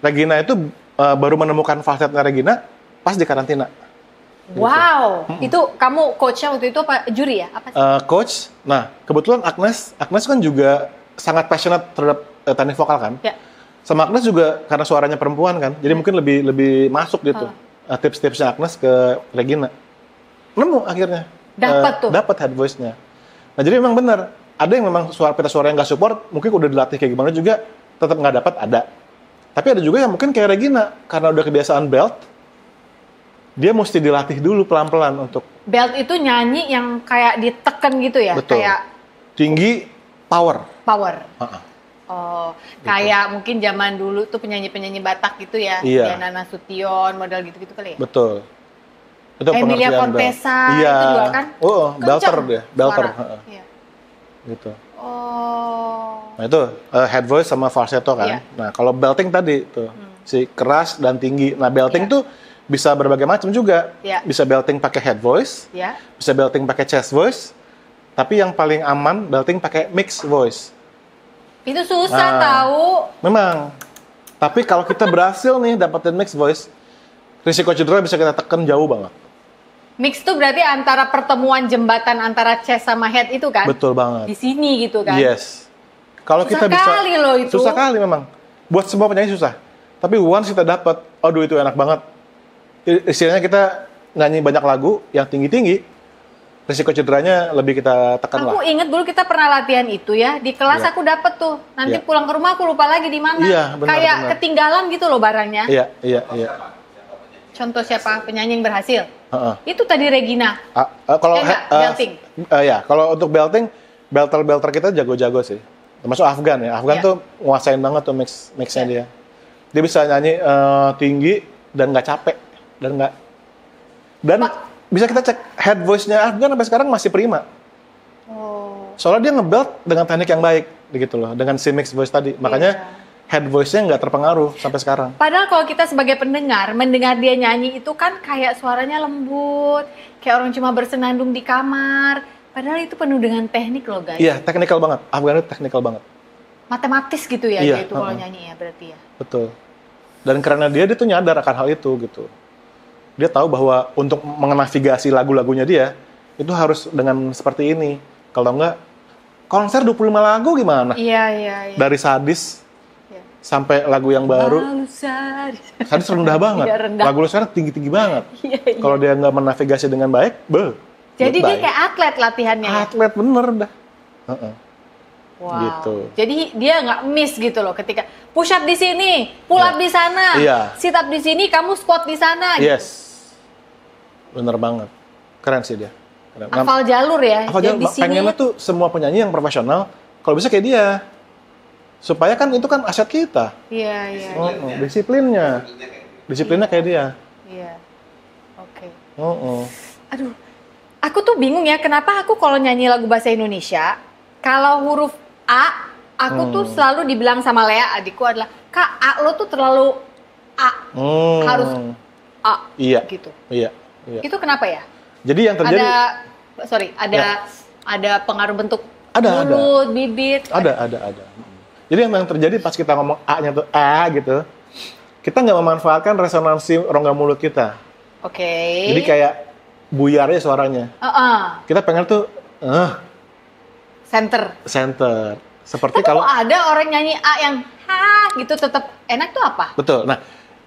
Speaker 2: Regina itu baru menemukan falsetnya Regina pas di karantina.
Speaker 1: Wow, itu kamu coachnya waktu itu apa juri ya? Apa sih?
Speaker 2: Coach. Nah, kebetulan Agnes kan juga sangat passionate terhadap teknik vokal kan.
Speaker 1: Ya.
Speaker 2: Sama Agnes juga karena suaranya perempuan kan, jadi mungkin lebih masuk gitu tips-tipsnya Agnes ke Regina. Nemu akhirnya. Dapat head voice-nya. Nah, jadi memang benar. Ada yang memang pita suara yang nggak support, mungkin udah dilatih kayak gimana juga tetap nggak dapat ada. Tapi ada juga yang mungkin kayak Regina, karena udah kebiasaan belt, dia mesti dilatih dulu pelan-pelan untuk...
Speaker 1: Belt itu nyanyi yang kayak diteken gitu ya?
Speaker 2: Betul.
Speaker 1: Kayak
Speaker 2: tinggi, power.
Speaker 1: Power.
Speaker 2: Gitu.
Speaker 1: Kayak mungkin zaman dulu tuh penyanyi-penyanyi Batak gitu ya?
Speaker 2: Iya.
Speaker 1: Diana Nasution, model gitu-gitu kali ya?
Speaker 2: Betul. Itu
Speaker 1: Emilia Contessa,
Speaker 2: iya.
Speaker 1: itu juga kan?
Speaker 2: Belter dia, belter.
Speaker 1: Iya.
Speaker 2: Gitu.
Speaker 1: Oh.
Speaker 2: Nah itu head voice sama falsetto kan.
Speaker 1: Iya.
Speaker 2: Nah kalau belting tadi tuh si keras dan tinggi. Nah belting tuh bisa berbagai macam juga.
Speaker 1: Iya.
Speaker 2: Bisa belting pakai head voice, bisa belting pakai chest voice. Tapi yang paling aman belting pakai mixed voice.
Speaker 1: Itu susah tahu.
Speaker 2: Memang. Tapi kalau kita berhasil nih dapetin mixed voice, risiko cedera bisa kita tekan jauh banget.
Speaker 1: Mix itu berarti antara pertemuan jembatan antara chest sama head itu kan?
Speaker 2: Betul banget.
Speaker 1: Di sini gitu kan?
Speaker 2: Yes. Kalau kita bisa,
Speaker 1: susah kali loh itu.
Speaker 2: Susah kali memang. Buat semua penyanyi susah. Tapi once kita dapat, aduh itu enak banget. Istilahnya kita nyanyi banyak lagu yang tinggi-tinggi, risiko cederanya lebih kita tekan lah.
Speaker 1: Aku inget dulu kita pernah latihan itu ya, di kelas aku dapet tuh. Nanti pulang ke rumah aku lupa lagi di mana.
Speaker 2: Iya, benar,
Speaker 1: kayak
Speaker 2: benar.
Speaker 1: ketinggalan gitu loh barangnya.
Speaker 2: Iya.
Speaker 1: Contoh siapa penyanyi yang berhasil? Itu tadi Regina.
Speaker 2: Kalau
Speaker 1: belting.
Speaker 2: Kalau untuk belting, belter kita jago-jago sih. Termasuk Afgan ya. Afgan tuh nguasain banget tuh mixnya dia. Dia bisa nyanyi tinggi dan nggak capek dan bisa kita cek head voice-nya Afgan sampai sekarang masih prima. Soalnya dia ngebelt dengan teknik yang baik, gitu loh, dengan si mixed voice tadi. Makanya head voice-nya nggak terpengaruh sampai sekarang.
Speaker 1: Padahal kalau kita sebagai pendengar, mendengar dia nyanyi itu kan kayak suaranya lembut, kayak orang cuma bersenandung di kamar. Padahal itu penuh dengan teknik loh guys.
Speaker 2: Iya, technical banget. Afgan itu technical banget.
Speaker 1: Matematis gitu ya dia itu kalau nyanyi ya berarti ya.
Speaker 2: Betul. Dan karena dia tuh nyadar akan hal itu gitu. Dia tahu bahwa untuk menavigasi lagu-lagunya dia, itu harus dengan seperti ini. Kalau enggak, konser 25 lagu gimana?
Speaker 1: Iya.
Speaker 2: Dari Sadis sampai lagu yang baru, Sadis rendah banget.
Speaker 1: Ya, rendah.
Speaker 2: Lagu lu sekarang tinggi-tinggi banget.
Speaker 1: Iya.
Speaker 2: Kalau dia nggak menavigasi dengan baik,
Speaker 1: jadi dia kayak atlet latihannya.
Speaker 2: Atlet bener dah.
Speaker 1: Wow.
Speaker 2: Gitu.
Speaker 1: Jadi dia nggak miss gitu loh ketika push up di sini, pull up di sana, sit up di sini, kamu squat di sana.
Speaker 2: Yes. Gitu. Bener banget. Keren sih dia. Keren.
Speaker 1: Hafal jalur ya.
Speaker 2: Hafal jalur. Pengennya tuh semua penyanyi yang profesional, kalau bisa kayak dia. Supaya kan itu kan aset kita.
Speaker 1: Iya.
Speaker 2: Disiplinnya kayak dia.
Speaker 1: Iya. Oke.
Speaker 2: Aduh.
Speaker 1: Aku tuh bingung ya, kenapa aku kalau nyanyi lagu bahasa Indonesia, kalau huruf A, aku tuh selalu dibilang sama Lea, adikku adalah, Kak, A lo tuh terlalu A. Harus A.
Speaker 2: Iya.
Speaker 1: Gitu.
Speaker 2: Iya.
Speaker 1: Itu kenapa ya?
Speaker 2: Jadi yang terjadi...
Speaker 1: Ada pengaruh bentuk
Speaker 2: ada.
Speaker 1: mulut, bibir.
Speaker 2: Ada. Jadi yang terjadi pas kita ngomong A-nya tuh A gitu, kita nggak memanfaatkan resonansi rongga mulut kita.
Speaker 1: Oke.
Speaker 2: Jadi kayak buyarnya suaranya. Kita pengen tuh center. Seperti
Speaker 1: tapi
Speaker 2: kalau
Speaker 1: ada orang nyanyi A yang ha gitu tetap enak tuh apa?
Speaker 2: Betul. Nah,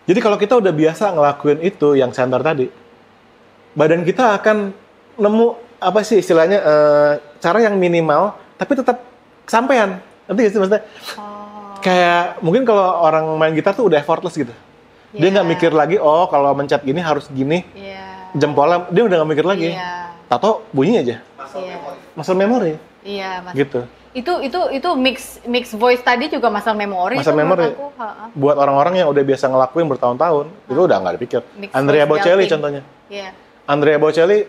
Speaker 2: jadi kalau kita udah biasa ngelakuin itu yang center tadi, badan kita akan nemu apa sih istilahnya cara yang minimal tapi tetap kesampaian. Nanti sih maksudnya? Kayak mungkin kalau orang main gitar tuh udah effortless gitu. Dia nggak mikir lagi, oh kalau mencet gini harus gini. Jempolnya dia udah nggak mikir lagi. Tato bunyi aja. Muscle memory.
Speaker 1: Iya,
Speaker 2: gitu.
Speaker 1: Itu mix voice tadi juga muscle memory.
Speaker 2: Muscle memory. Buat orang-orang yang udah biasa ngelakuin bertahun-tahun, itu udah nggak dipikir. Andrea Bocelli contohnya. Andrea Bocelli,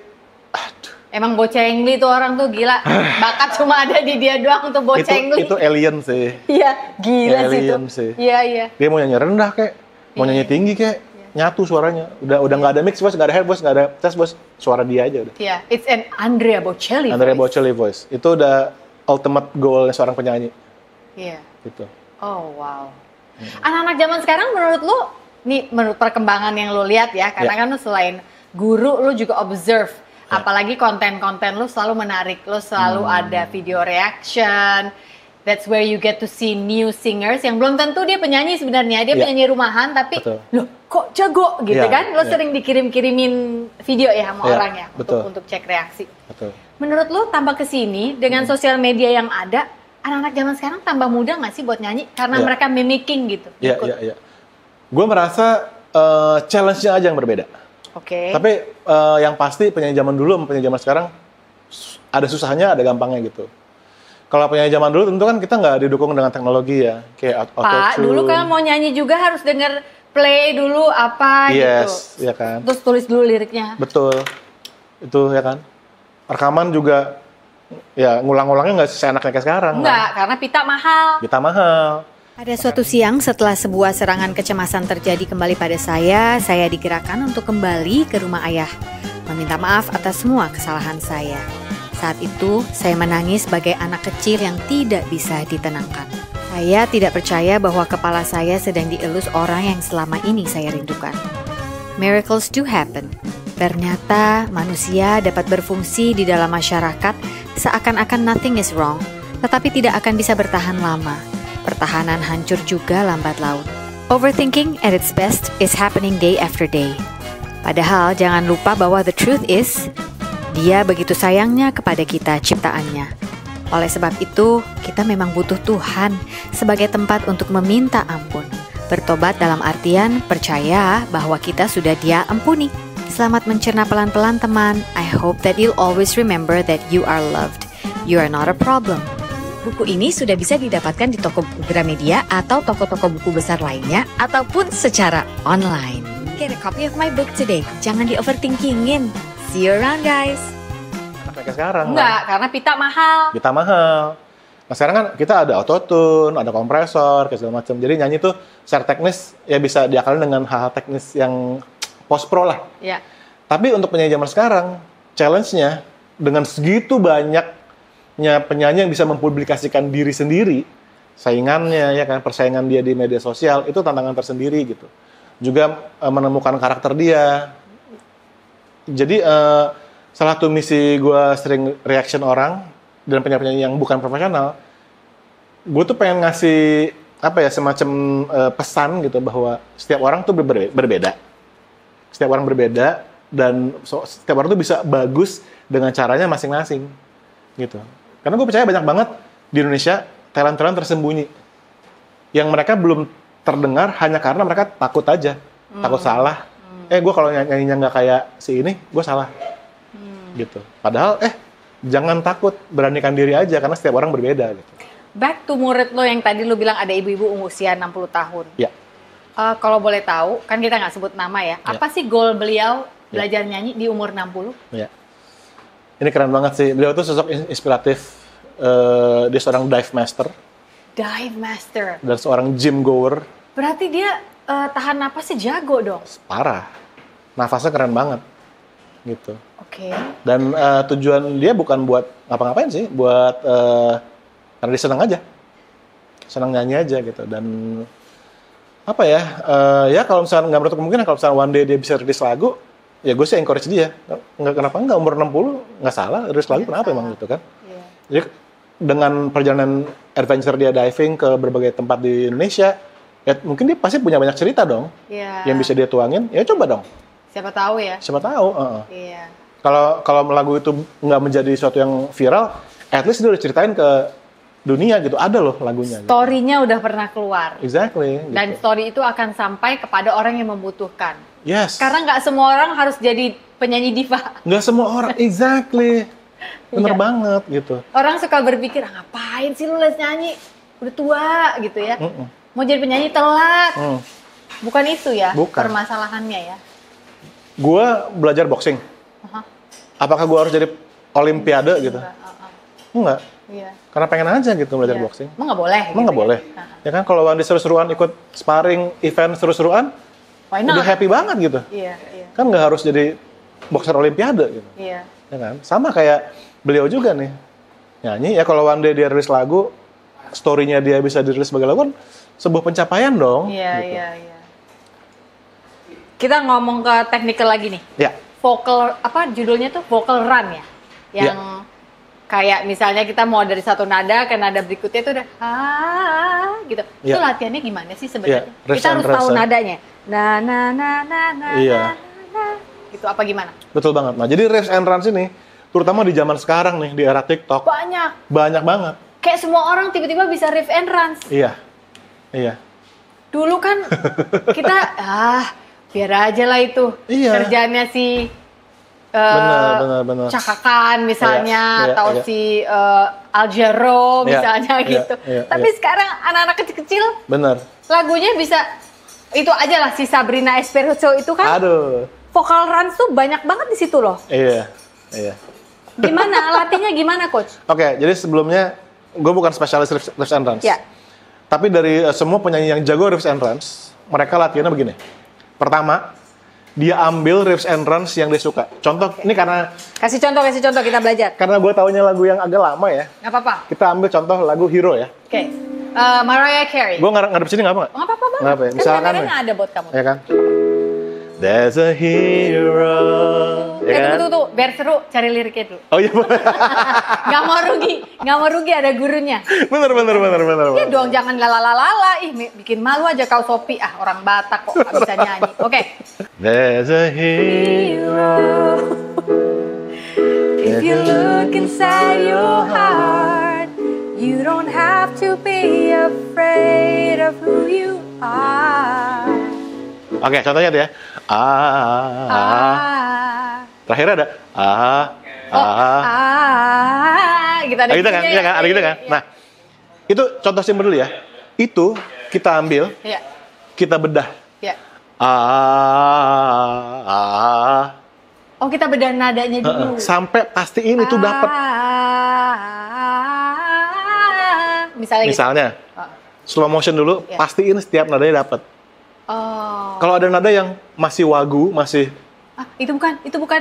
Speaker 1: emang Bocengli tuh orang tuh gila. Bakat cuma ada di dia doang tuh Bocengli.
Speaker 2: Itu alien sih.
Speaker 1: Iya, gila sih. Iya.
Speaker 2: Dia mau nyanyi rendah kayak, mau nyanyi tinggi kayak, nyatu suaranya. Udah nggak ada mix voice, nggak ada head voice, nggak ada chest voice, suara dia aja udah.
Speaker 1: Iya, it's an Andrea Bocelli
Speaker 2: voice. Itu udah ultimate goal seorang penyanyi.
Speaker 1: Iya.
Speaker 2: Gitu.
Speaker 1: Oh, wow. Anak-anak zaman sekarang menurut lu, nih menurut perkembangan yang lu lihat ya, karena kan lu selain guru, lu juga observe. Apalagi konten-konten lu selalu menarik, lu selalu ada video reaction. That's where you get to see new singers yang belum tentu dia penyanyi sebenarnya, dia penyanyi rumahan tapi loh kok jago gitu kan? Lo sering dikirim-kirimin video ya sama orang ya untuk cek reaksi. Menurut lu tambah kesini dengan sosial media yang ada, anak-anak zaman sekarang tambah mudah nggak sih buat nyanyi karena mereka mimicking gitu?
Speaker 2: Iya. Gue merasa challenge-nya aja yang berbeda.
Speaker 1: Oke.
Speaker 2: Tapi yang pasti penyanyi zaman dulu sama penyanyi zaman sekarang ada susahnya, ada gampangnya gitu. Kalau penyanyi zaman dulu tentu kan kita nggak didukung dengan teknologi ya, kayak auto-tune.
Speaker 1: Pak, dulu kan mau nyanyi juga harus denger play dulu apa gitu.
Speaker 2: Yes, ya kan.
Speaker 1: Terus tulis dulu liriknya.
Speaker 2: Betul, itu ya kan. Rekaman juga, ya ngulang-ngulangnya nggak seenaknya kayak sekarang.
Speaker 1: Enggak, karena pita mahal.
Speaker 2: Pita mahal.
Speaker 1: Pada suatu siang setelah sebuah serangan kecemasan terjadi kembali pada saya digerakkan untuk kembali ke rumah ayah. Meminta maaf atas semua kesalahan saya. Saat itu, saya menangis sebagai anak kecil yang tidak bisa ditenangkan. Saya tidak percaya bahwa kepala saya sedang dielus orang yang selama ini saya rindukan. Miracles do happen. Ternyata manusia dapat berfungsi di dalam masyarakat seakan-akan nothing is wrong, tetapi tidak akan bisa bertahan lama. Pertahanan hancur juga lambat laun. Overthinking at its best is happening day after day. Padahal jangan lupa bahwa the truth is, Dia begitu sayangnya kepada kita ciptaannya. Oleh sebab itu, kita memang butuh Tuhan sebagai tempat untuk meminta ampun. Bertobat dalam artian percaya bahwa kita sudah Dia ampuni. Selamat mencerna pelan-pelan teman. I hope that you'll always remember that you are loved. You are not a problem. Buku ini sudah bisa didapatkan di toko Gramedia atau toko-toko buku besar lainnya ataupun secara online. Get a copy of my book today. Jangan di-overthinkingin. See you around, guys.
Speaker 2: Kayak sekarang.
Speaker 1: Enggak, karena pita mahal.
Speaker 2: Pita mahal. Nah sekarang kan kita ada autotune, ada kompresor, kayak segala macam. Jadi nyanyi tuh secara teknis ya bisa diakalin dengan hal-hal teknis yang post-pro lah.
Speaker 1: Ya.
Speaker 2: Tapi untuk penyanyi zaman sekarang, challenge-nya dengan segitu banyaknya penyanyi yang bisa mempublikasikan diri sendiri, saingannya ya kan, persaingan dia di media sosial itu tantangan tersendiri gitu. Juga menemukan karakter dia. Jadi salah satu misi gue sering reaction orang dan penyanyi yang bukan profesional, gue tuh pengen ngasih apa ya semacam pesan gitu bahwa setiap orang tuh berbeda. Setiap orang berbeda dan setiap orang tuh bisa bagus dengan caranya masing-masing gitu. Karena gue percaya banyak banget di Indonesia talent-talent tersembunyi yang mereka belum terdengar hanya karena mereka takut aja, takut salah. Gue kalau nyanyinya nggak kayak si ini, gue salah. Gitu. Padahal jangan takut, beranikan diri aja karena setiap orang berbeda gitu.
Speaker 1: Back to murid lo yang tadi lo bilang ada ibu-ibu usia 60 tahun.
Speaker 2: Ya.
Speaker 1: Kalau boleh tahu, kan kita nggak sebut nama ya. Apa sih goal beliau belajar nyanyi di umur 60?
Speaker 2: Ya. Ini keren banget sih. Beliau tuh sosok inspiratif. Dia seorang dive master.
Speaker 1: Dive master.
Speaker 2: Dan seorang gym goer.
Speaker 1: Berarti dia tahan napasnya jago dong?
Speaker 2: Parah. Nafasnya keren banget. Gitu.
Speaker 1: Oke.
Speaker 2: Dan tujuan dia bukan buat ngapa-ngapain sih. Buat karena dia senang aja. Senang nyanyi aja gitu. Dan apa ya, ya kalau misalnya nggak menutup kemungkinan kalau misalnya one day dia bisa rilis lagu, ya gue sih encourage dia. Kenapa enggak umur 60 nggak salah rilis lagu, kenapa emang gitu kan? Yeah. Jadi dengan perjalanan adventure dia diving ke berbagai tempat di Indonesia, ya mungkin dia pasti punya banyak cerita dong, yang bisa dia tuangin. Ya coba dong.
Speaker 1: Siapa tahu ya?
Speaker 2: Siapa tahu.
Speaker 1: Iya.
Speaker 2: Kalau lagu itu nggak menjadi sesuatu yang viral, at least dia udah ceritain ke dunia gitu, ada loh lagunya.
Speaker 1: Story-nya udah pernah keluar.
Speaker 2: Exactly.
Speaker 1: Dan
Speaker 2: gitu.
Speaker 1: story itu akan sampai kepada orang yang membutuhkan.
Speaker 2: Yes.
Speaker 1: Karena nggak semua orang harus jadi penyanyi diva.
Speaker 2: Nggak semua orang, exactly. Bener banget gitu.
Speaker 1: Orang suka berpikir, ngapain sih lu les nyanyi? Udah tua gitu ya. Mau jadi penyanyi telat. Bukan itu ya permasalahannya ya.
Speaker 2: Gue belajar boxing. Apakah gue harus jadi olimpiade gitu? Enggak.
Speaker 1: Iya.
Speaker 2: Karena pengen aja gitu belajar boxing.
Speaker 1: Emang nggak boleh?
Speaker 2: Emang nggak boleh. Ya kan kalau Wandi seru-seruan ikut sparring event seru-seruan, udah happy banget gitu.
Speaker 1: Iya.
Speaker 2: Kan nggak harus jadi boxer olimpiade gitu.
Speaker 1: Iya.
Speaker 2: Ya kan? Sama kayak beliau juga nih. Nyanyi ya kalau one day dia rilis lagu, story-nya dia bisa dirilis sebagai lagu kan sebuah pencapaian dong.
Speaker 1: Iya,
Speaker 2: gitu.
Speaker 1: iya. Kita ngomong ke technical lagi nih.
Speaker 2: Ya.
Speaker 1: Vocal, apa judulnya tuh? Vocal run ya? Yang kayak misalnya kita mau dari satu nada ke nada berikutnya itu udah gitu. Itu latihannya gimana sih sebenarnya? Kita harus tahu nadanya. Na. Gitu apa gimana?
Speaker 2: Betul banget. Nah, jadi riffs and runs ini terutama di zaman sekarang nih di era TikTok. Banyak banget.
Speaker 1: Kayak semua orang tiba-tiba bisa riff and runs.
Speaker 2: Iya.
Speaker 1: Dulu kan kita biar aja lah itu kerjaannya si
Speaker 2: benar.
Speaker 1: Cakakan misalnya atau si Aljero misalnya gitu. Tapi sekarang anak-anak kecil-kecil lagunya bisa itu aja lah, si Sabrina Espirito itu kan. Vokal runs tuh banyak banget di situ loh.
Speaker 2: Iya.
Speaker 1: Gimana latihnya gimana coach?
Speaker 2: Oke, jadi sebelumnya gue bukan spesialis riffs and runs. Tapi dari semua penyanyi yang jago riffs and runs, mereka latihannya begini. Pertama, dia ambil riffs and runs yang dia suka. Contoh, ini karena...
Speaker 1: Kasih contoh kita belajar.
Speaker 2: Karena gue taunya lagu yang agak lama ya.
Speaker 1: Nggak apa-apa.
Speaker 2: Kita ambil contoh lagu Hero ya.
Speaker 1: Oke. Mariah Carey.
Speaker 2: Gue ngadep sini nggak apa-apa?
Speaker 1: Nggak apa-apa bang.
Speaker 2: Nggak apa ya? Misalkan
Speaker 1: ada buat kamu.
Speaker 2: Ya kan? There's a hero.
Speaker 1: Tunggu. Biar seru, cari liriknya dulu.
Speaker 2: Oh iya.
Speaker 1: Nggak mau rugi ada gurunya.
Speaker 2: Bener.
Speaker 1: Iya dong, jangan lalalala. Bikin malu aja kau Sopi. Orang Batak kok nggak bisa nyanyi. Oke.
Speaker 2: There's a hero.
Speaker 1: If you look inside your heart, you don't have to be afraid of who you are.
Speaker 2: Oke, contohnya dia. Terakhir ada
Speaker 1: Kita ada
Speaker 2: gitu kan? Iya kan? Ada gitu kan? Nah, itu contoh simpel dulu ya. Itu kita ambil, kita bedah.
Speaker 1: Oh, kita bedah nadanya dulu.
Speaker 2: Sampai pastiin itu dapat. Misalnya slow motion dulu, pastiin setiap nadanya dapat. Kalau ada nada yang masih wagu, masih
Speaker 1: itu bukan.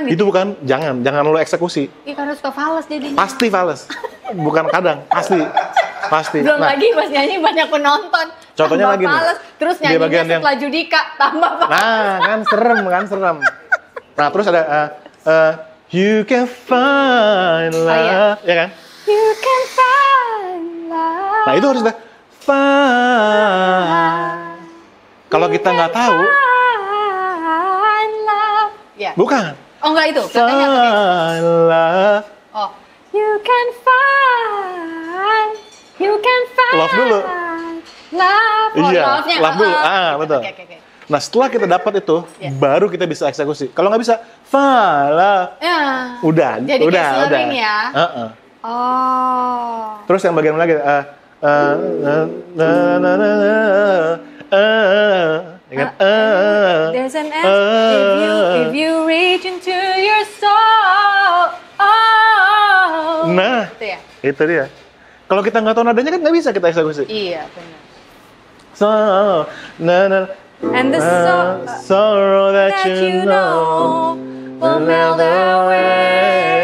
Speaker 2: Itu bukan, jangan lo eksekusi.
Speaker 1: Iya, karena suka fals jadinya.
Speaker 2: Pasti fals. Bukan kadang, pasti.
Speaker 1: Belum lagi pas nyanyi banyak penonton.
Speaker 2: Contohnya lagi nih.
Speaker 1: Terus nyanyinya setelah Judika tambah fals.
Speaker 2: Nah, kan serem. Nah, terus ada you can find love, ya kan?
Speaker 1: You can find love.
Speaker 2: Nah, itu harus ada find. Kalau kita nggak tahu, bukan.
Speaker 1: Oh, nggak itu. Katanya
Speaker 2: love.
Speaker 1: Oh, you can find
Speaker 2: love dulu.
Speaker 1: Love. Oh,
Speaker 2: iya,
Speaker 1: love-nya.
Speaker 2: Love dulu. Betul.
Speaker 1: Okay.
Speaker 2: Nah, setelah kita dapat itu, baru kita bisa eksekusi. Kalau nggak bisa, love. Udah.
Speaker 1: Jadi slurring ya.
Speaker 2: Terus yang bagian lagi,
Speaker 1: there's an if you reach into your soul.
Speaker 2: Nah, itu dia. Kalau kita nggak tahu nadanya kan nggak bisa kita eksekusi.
Speaker 1: Iya, benar.
Speaker 2: And the sorrow that you know will melt away.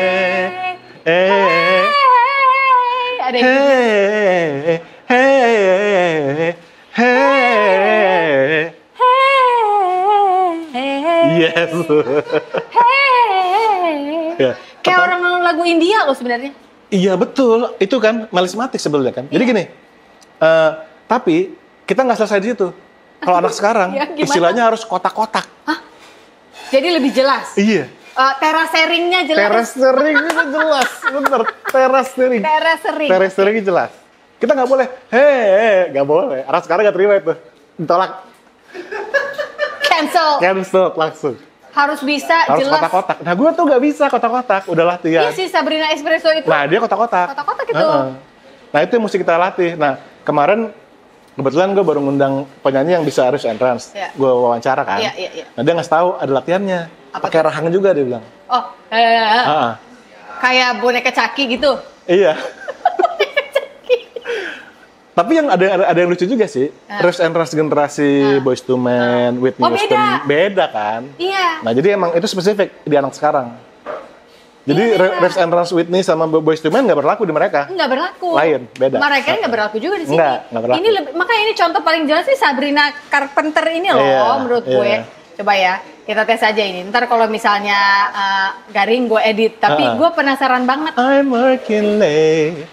Speaker 2: Yes.
Speaker 1: Kayak orang lagu India loh sebenarnya.
Speaker 2: Iya betul, itu kan melismatik sebenarnya kan. Jadi gini, tapi kita nggak selesai di situ. Kalau anak sekarang, istilahnya harus kotak-kotak.
Speaker 1: Jadi lebih jelas.
Speaker 2: Iya.
Speaker 1: Terasering-nya jelas.
Speaker 2: Terasering-nya jelas, bener. Terasering jelas. Kita nggak boleh, nggak boleh. Anak sekarang nggak terima itu, ditolak. Cancel langsung.
Speaker 1: Harus bisa
Speaker 2: harus
Speaker 1: jelas.
Speaker 2: Kotak-kotak. Nah, gue tuh nggak bisa kotak-kotak. Udah latihan.
Speaker 1: Iya sih, Sabrina Espirito itu.
Speaker 2: Nah, dia kotak-kotak.
Speaker 1: Kotak-kotak itu.
Speaker 2: Nah, itu yang mesti kita latih. Nah, kemarin kebetulan gue baru ngundang penyanyi yang bisa riffs and runs. Gue wawancara kan.
Speaker 1: Iya.
Speaker 2: Nah, dia ngasih tahu ada latihannya. Pakai rahang juga dia bilang.
Speaker 1: Oh, kayak boneka Caki gitu.
Speaker 2: Iya. Tapi yang ada yang lucu juga sih, riffs and runs generasi Boyz II Men, Whitney Houston, beda kan?
Speaker 1: Iya.
Speaker 2: Nah, jadi emang itu spesifik di anak sekarang. Jadi riffs and runs Whitney sama Boyz II Men nggak berlaku di mereka.
Speaker 1: Nggak berlaku.
Speaker 2: Lain, beda.
Speaker 1: Mereka nggak berlaku juga di sini.
Speaker 2: Nggak berlaku.
Speaker 1: Makanya ini contoh paling jelas sih Sabrina Carpenter ini loh, menurut gue. Coba ya, kita tes aja ini. Ntar kalau misalnya garing gue edit, tapi gue penasaran banget.
Speaker 2: I'm working late,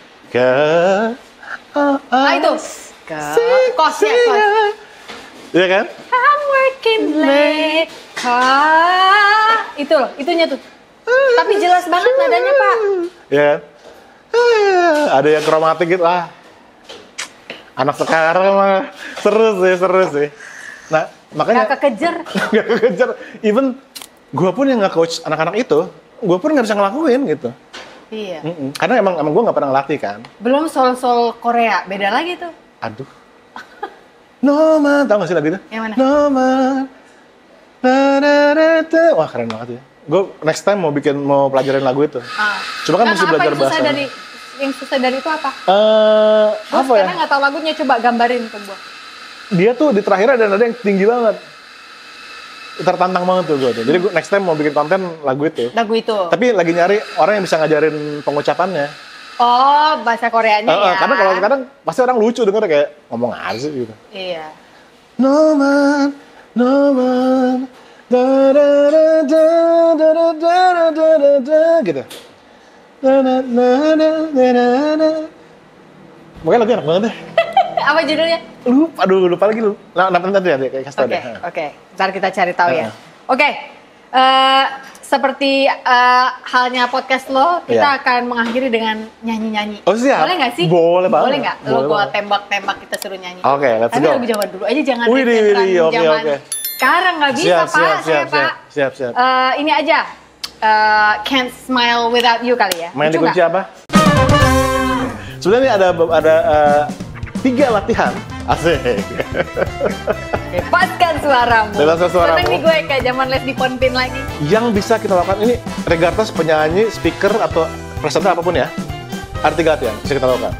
Speaker 1: itu kos.
Speaker 2: Iya kan?
Speaker 1: I'm working late. Itu loh, itunya tuh. Tapi jelas banget nadanya, Pak.
Speaker 2: Iya kan? Ada yang kromatik gitu lah. Anak sekarang mah seru sih. Nah, makanya
Speaker 1: nggak kekejar.
Speaker 2: Even gue pun yang nggak coach anak-anak itu, gue pun nggak bisa ngelakuin gitu.
Speaker 1: Iya.
Speaker 2: Karena emang gue nggak pernah ngelatih kan.
Speaker 1: Belum soul Korea, beda lagi tuh.
Speaker 2: Aduh. No man, tau gak sih lagu itu?
Speaker 1: Yang mana?
Speaker 2: No man. Wah keren banget ya. Gue next time mau pelajarin lagu itu. Cuma kan mesti belajar bahasa.
Speaker 1: Yang susah dari itu apa?
Speaker 2: Apa ya?
Speaker 1: Karena nggak tahu lagunya, coba gambarin ke gue.
Speaker 2: Dia tuh di terakhir ada nada yang tinggi banget. Tertantang banget tuh gue tuh. Jadi gue next time mau bikin konten lagu itu.
Speaker 1: Lagu itu.
Speaker 2: Tapi lagi nyari orang yang bisa ngajarin pengucapannya.
Speaker 1: Oh, bahasa Koreanya ya.
Speaker 2: Karena kalau kadang pasti orang lucu denger kayak ngomong apa sih gitu.
Speaker 1: Iya.
Speaker 2: No man, da da da da da da da da gitu. Pokoknya lagu enak banget deh.
Speaker 1: Apa judulnya?
Speaker 2: Lupa lagi lu. Nanti ya kayak kasih tau deh.
Speaker 1: Oke. Ntar kita cari tahu ya. Oke. Seperti halnya podcast lo, kita akan mengakhiri dengan nyanyi-nyanyi.
Speaker 2: Oh siap.
Speaker 1: Boleh nggak sih?
Speaker 2: Boleh banget.
Speaker 1: Boleh nggak? Lo gua tembak-tembak kita suruh nyanyi.
Speaker 2: Oke, let's go.
Speaker 1: Tapi lagu zaman dulu aja, jangan
Speaker 2: zaman
Speaker 1: sekarang nggak bisa, Pak.
Speaker 2: Siap.
Speaker 1: Ini aja. Can't Smile Without You kali ya.
Speaker 2: Main di kunci apa? Sebenarnya ada 3 latihan. Asik.
Speaker 1: Lepaskan suaramu.
Speaker 2: Suaramu.
Speaker 1: Seneng nih gue kayak zaman les di Ponpin lagi.
Speaker 2: Yang bisa kita lakukan ini, regardless penyanyi, speaker, atau presenter apapun ya. Ada 3 latihan bisa kita lakukan.